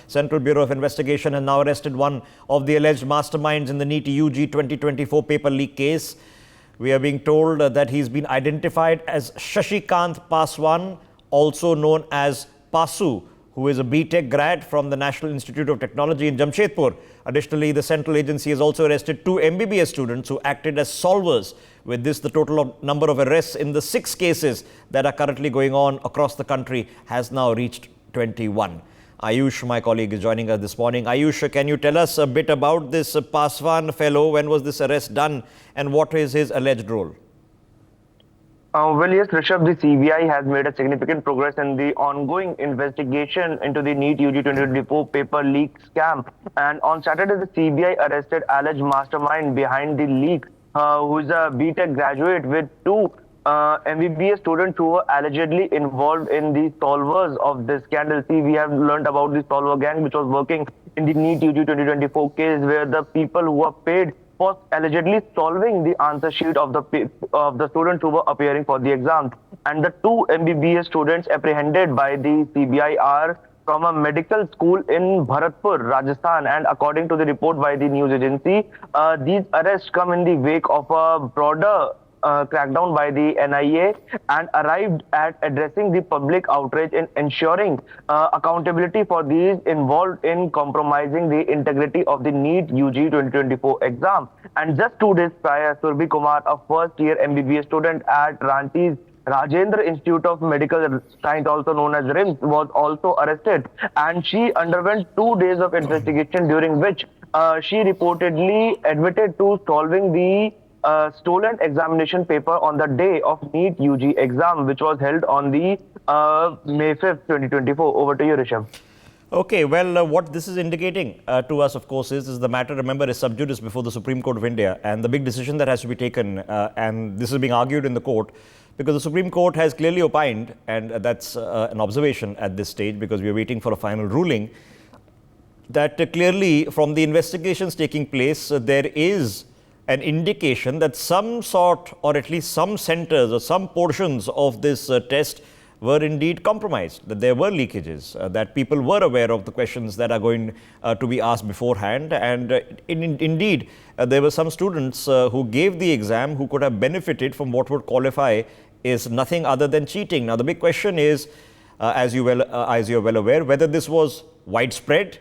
Central Bureau of Investigation has now arrested one of the alleged masterminds in the NEET-UG 2024 paper leak case. We are being told that he's been identified as Shashikant Paswan, also known as Pasu, who is a B.Tech grad from the National Institute of Technology in Jamshedpur. Additionally, the central agency has also arrested 2 MBBS students who acted as solvers. With this, the total number of arrests in the 6 cases that are currently going on across the country has now reached 21. Ayush, my colleague, is joining us this morning. Ayush, can you tell us a bit about this Paswan fellow? When was this arrest done and what is his alleged role? Well, yes, Rishabh, the CBI has made a significant progress in the ongoing investigation into the NEET-UG 2024 paper leak scam. And on Saturday, the CBI arrested alleged mastermind behind the leak, who is a B.Tech graduate with 2 MBBS students who were allegedly involved in the solvers of this scandal. See, we have learned about the solver gang, which was working in the NEET-UG 2024 case, where the people who were paid for allegedly solving the answer sheet of the students who were appearing for the exam. And the 2 MBBS students apprehended by the CBI are from a medical school in Bharatpur, Rajasthan. And according to the report by the news agency, these arrests come in the wake of a broader crackdown by the NIA and arrived at addressing the public outrage in ensuring accountability for these involved in compromising the integrity of the NEET-UG 2024 exam. And just 2 days prior, Surbhi Kumar, a first-year MBBS student at Ranchi's Rajendra Institute of Medical Science, also known as RIMS, was also arrested. And she underwent 2 days of investigation, during which she reportedly admitted to solving the stolen examination paper on the day of NEET-UG exam, which was held on the May 5th, 2024. Over to you, Rishabh. Okay, well, what this is indicating to us, of course, is the matter, remember, is sub judice before the Supreme Court of India, and the big decision that has to be taken, and this is being argued in the court, because the Supreme Court has clearly opined, and that's an observation at this stage, because we are waiting for a final ruling, that clearly from the investigations taking place, there is an indication that some sort, or at least some centers or some portions of this test were indeed compromised, that there were leakages, that people were aware of the questions that are going to be asked beforehand. And indeed, there were some students who gave the exam who could have benefited from what would qualify as nothing other than cheating. Now, the big question is, as you're well aware, whether this was widespread,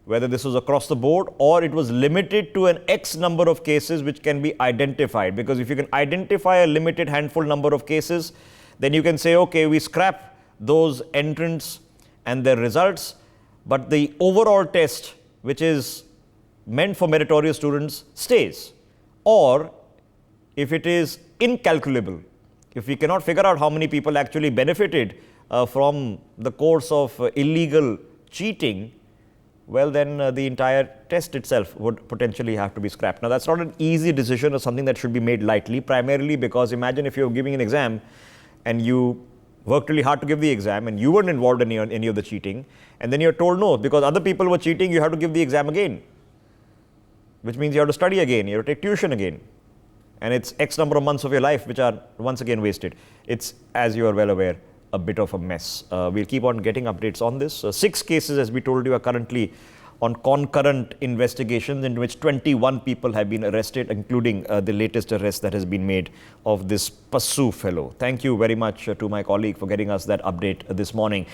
whether this was across the board, or it was limited to an X number of cases which can be identified. Because if you can identify a limited handful number of cases, then you can say, okay, we scrap those entrants and their results, but the overall test, which is meant for meritorious students, stays. Or if it is incalculable, if we cannot figure out how many people actually benefited from the course of illegal cheating, well, then the entire test itself would potentially have to be scrapped. Now, that's not an easy decision or something that should be made lightly, primarily because imagine if you're giving an exam and you worked really hard to give the exam and you weren't involved in any of the cheating, and then you're told no, because other people were cheating, you have to give the exam again, which means you have to study again, you have to take tuition again. And it's X number of months of your life which are once again wasted. It's, as you are well aware, a bit of a mess. We'll keep on getting updates on this. 6 cases, as we told you, are currently on concurrent investigations in which 21 people have been arrested, including the latest arrest that has been made of this Pasu fellow. Thank you very much to my colleague for getting us that update this morning.